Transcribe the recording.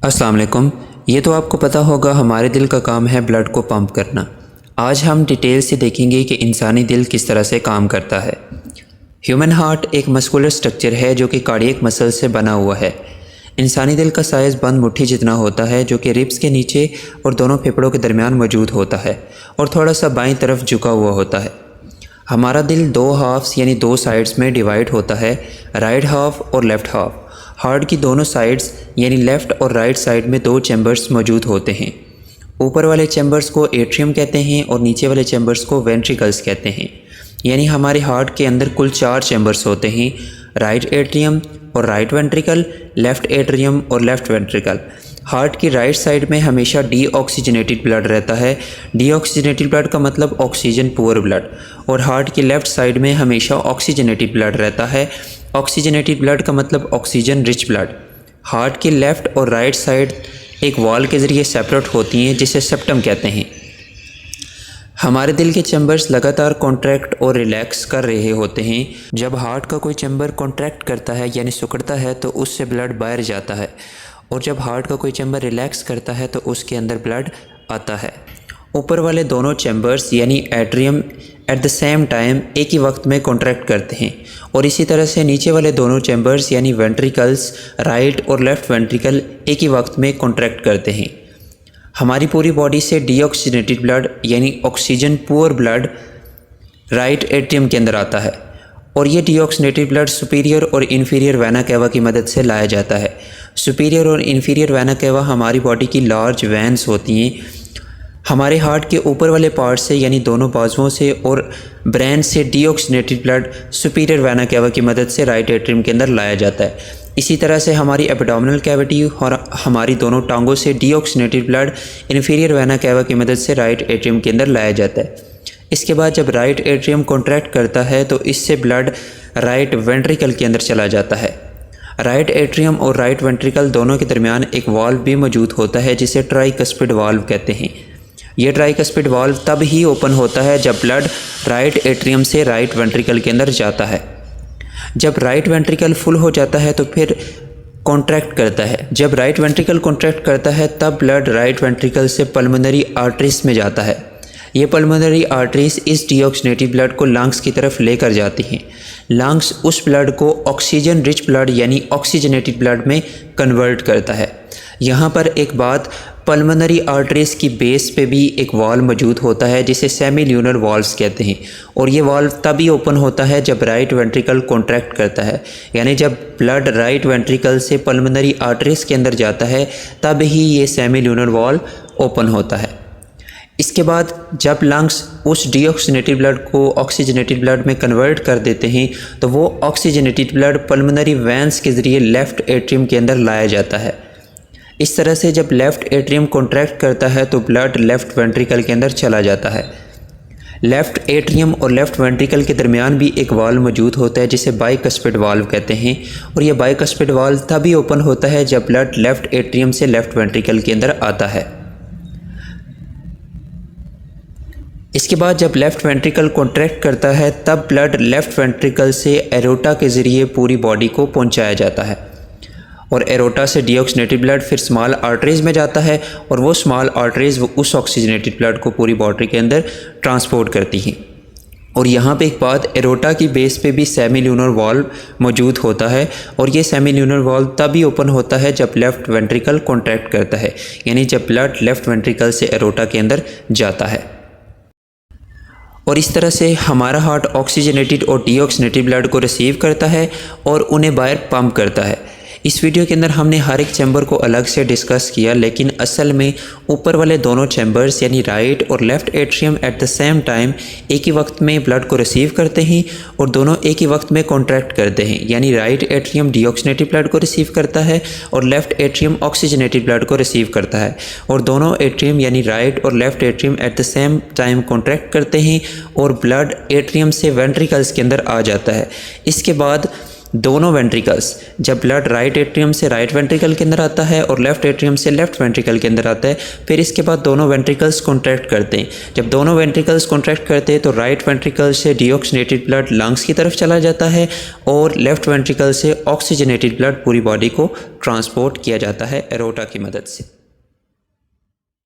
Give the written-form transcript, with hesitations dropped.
अस्सलाम वालेकुम। ये तो आपको पता होगा हमारे दिल का काम है ब्लड को पंप करना। आज हम डिटेल से देखेंगे कि इंसानी दिल किस तरह से काम करता है। ह्यूमन हार्ट एक मस्कुलर स्ट्रक्चर है जो कि कार्डियक मसल से बना हुआ है। इंसानी दिल का साइज़ बंद मुट्ठी जितना होता है जो कि रिब्स के नीचे और दोनों फेफड़ों के दरमियान मौजूद होता है और थोड़ा सा बाईं तरफ झुका हुआ होता है। हमारा दिल दो हाफ्स यानी दो साइड्स में डिवाइड होता है, राइट हाफ और लेफ़्ट हाफ। हार्ट की दोनों साइड्स यानी लेफ़्ट और राइट साइड में दो चैम्बर्स मौजूद होते हैं। ऊपर वाले चैम्बर्स को एट्रियम कहते हैं और नीचे वाले चैम्बर्स को वेंट्रिकल्स कहते हैं। यानी हमारे हार्ट के अंदर कुल 4 चैम्बर्स होते हैं, राइट एट्रियम और राइट वेंट्रिकल, लेफ़्ट एट्रियम और लेफ़्ट वेंट्रिकल। हार्ट की राइट साइड में हमेशा डीऑक्सीजनेटेड ब्लड रहता है। डीऑक्सीजनेटेड ब्लड का मतलब ऑक्सीजन पुअर ब्लड। और हार्ट की लेफ़्ट साइड में हमेशा ऑक्सीजनेटेड ब्लड रहता है। ऑक्सीजनेटेड ब्लड का मतलब ऑक्सीजन रिच ब्लड। हार्ट की लेफ़्ट और राइट साइड एक वॉल के ज़रिए सेपरेट होती हैं जिसे सेप्टम कहते हैं। हमारे दिल के चैम्बर्स लगातार कॉन्ट्रैक्ट और रिलैक्स कर रहे होते हैं। जब हार्ट का कोई चैम्बर कॉन्ट्रैक्ट करता है यानी सिकुड़ता है तो उससे ब्लड बाहर जाता है, और जब हार्ट का कोई चैम्बर रिलैक्स करता है तो उसके अंदर ब्लड आता है। ऊपर वाले दोनों चैम्बर्स यानी atrium at the same time एक ही वक्त में कॉन्ट्रैक्ट करते हैं, और इसी तरह से नीचे वाले दोनों चैम्बर्स यानी वेंट्रिकल्स राइट और लेफ़्ट वेंट्रिकल एक ही वक्त में कॉन्ट्रैक्ट करते हैं। हमारी पूरी बॉडी से डीऑक्सीजनेटेड ब्लड यानी oxygen poor blood right atrium के अंदर आता है, और ये डीऑक्सीजनेटेड ब्लड सुपीरियर और इन्फीरियर वेना केवा की मदद से लाया जाता है। सुपीरियर और इन्फीरियर वेना केवा हमारी बॉडी की लार्ज वैन्स होती हैं। हमारे हार्ट के ऊपर वाले पार्ट से यानी दोनों बाजुओं से और ब्रेन से deoxygenated blood superior vena cava की मदद से राइट एट्रियम के अंदर लाया जाता है। इसी तरह से हमारी एब्डोमिनल कैविटी और हमारी दोनों टांगों से deoxygenated blood inferior vena cava की मदद से राइट एट्रियम के अंदर लाया जाता है। इसके बाद जब राइट एट्रियम कॉन्ट्रैक्ट करता है तो इससे ब्लड राइट वेंट्रिकल के अंदर चला जाता है। राइट एट्रियम और राइट वेंट्रिकल दोनों के दरमियान एक वाल्व भी मौजूद होता है जिसे ट्राइकस्पिड वाल्व कहते हैं। यह ट्राइकस्पिड वाल्व तब ही ओपन होता है जब ब्लड राइट एट्रियम से राइट वेंट्रिकल के अंदर जाता है। जब राइट वेंट्रिकल फुल हो जाता है तो फिर कॉन्ट्रैक्ट करता है। जब राइट वेंट्रिकल कॉन्ट्रैक्ट करता है तब ब्लड राइट वेंट्रिकल से पल्मोनरी आर्टरीज में जाता है। ये पल्मोनरी आर्टरीज इस डीऑक्सीजनेटेड ब्लड को लंग्स की तरफ लेकर जाती हैं। लंग्स उस ब्लड को ऑक्सीजन रिच ब्लड यानी ऑक्सीजनेटेड ब्लड में कन्वर्ट करता है। यहाँ पर एक बात, पल्मोनरी आर्टरीज की बेस पे भी एक वाल्व मौजूद होता है जिसे सेमी ल्यूनर वाल्व्स कहते हैं, और ये वाल्व तभी ओपन होता है जब राइट वेंट्रिकल कॉन्ट्रैक्ट करता है। यानी जब ब्लड राइट वेंट्रिकल से पल्मोनरी आर्टरीज के अंदर जाता है तब ही ये सेमी ल्यूनर वाल्व ओपन होता है। इसके बाद जब लंग्स उस डीऑक्सीजनेटेड ब्लड को ऑक्सीजनेटेड ब्लड में कन्वर्ट कर देते हैं तो वो ऑक्सीजनेटेड ब्लड पल्मोनरी वैन्स के ज़रिए लेफ़्ट एट्रियम के अंदर लाया जाता है। इस तरह से जब लेफ़्ट एट्रियम कॉन्ट्रैक्ट करता है तो ब्लड लेफ़्ट वेंट्रिकल के अंदर चला जाता है। लेफ़्ट एट्रियम और लेफ़्ट वेंट्रिकल के दरमियान भी एक वाल्व मौजूद होता है जिसे बाइकस्पिड वाल्व कहते हैं, और यह बाइकस्पिड वाल्व तभी ओपन होता है जब ब्लड लेफ़्ट एट्रियम से लेफ़्ट वेंट्रिकल के अंदर आता है। इसके बाद जब लेफ़्ट वेंट्रिकल कॉन्ट्रैक्ट करता है तब ब्लड लेफ़्ट वेंट्रिकल से एरोटा के ज़रिए पूरी बॉडी को पहुंचाया जाता है, और एरोटा से डीऑक्सीजनेटेड ब्लड फिर स्मॉल आर्टरीज़ में जाता है, और वो स्मॉल आर्टरीज़ उस ऑक्सीजनेटेड ब्लड को पूरी बॉडी के अंदर ट्रांसपोर्ट करती हैं। और यहाँ पे एक बात, एरोटा की बेस पे भी सेमी ल्यूनर वाल्व मौजूद होता है, और ये सेमी ल्यूनर वाल्व तभी ओपन होता है जब लेफ़्ट वेंट्रिकल कॉन्ट्रैक्ट करता है, यानी जब ब्लड लेफ़्ट वेंट्रिकल से एरोटा के अंदर जाता है। और इस तरह से हमारा हार्ट ऑक्सीजनेटेड और डीऑक्सीजनेटेड ब्लड को रिसीव करता है और उन्हें बाहर पंप करता है। इस वीडियो के अंदर हमने हर एक चैम्बर को अलग से डिस्कस किया, लेकिन असल में ऊपर वाले दोनों चैम्बर्स यानी राइट और left atrium at the same time एक ही वक्त में ब्लड को रिसीव करते हैं और दोनों एक ही वक्त में कॉन्ट्रैक्ट करते हैं। यानी राइट एट्रियम डीऑक्सीजनेटेड ब्लड को रिसीव करता है और लेफ़्ट एट्रियम ऑक्सीजनेटेड ब्लड को रिसीव करता है, और दोनों एट्रियम यानी राइट और left atrium at the same time contract करते हैं और ब्लड एट्रियम से वेंट्रिकल्स के अंदर आ जाता है। इसके बाद दोनों वेंट्रिकल्स, जब ब्लड राइट एट्रियम से राइट वेंट्रिकल के अंदर आता है और लेफ्ट एट्रियम से लेफ्ट वेंट्रिकल के अंदर आता है, फिर इसके बाद दोनों वेंट्रिकल्स कॉन्ट्रैक्ट करते हैं। जब दोनों वेंट्रिकल्स कॉन्ट्रैक्ट करते हैं तो राइट वेंट्रिकल से डीऑक्सीनेटेड ब्लड लंग्स की तरफ चला जाता है और लेफ्ट वेंट्रिकल से ऑक्सीजनेटेड ब्लड पूरी बॉडी को ट्रांसपोर्ट किया जाता है एरोटा की मदद से।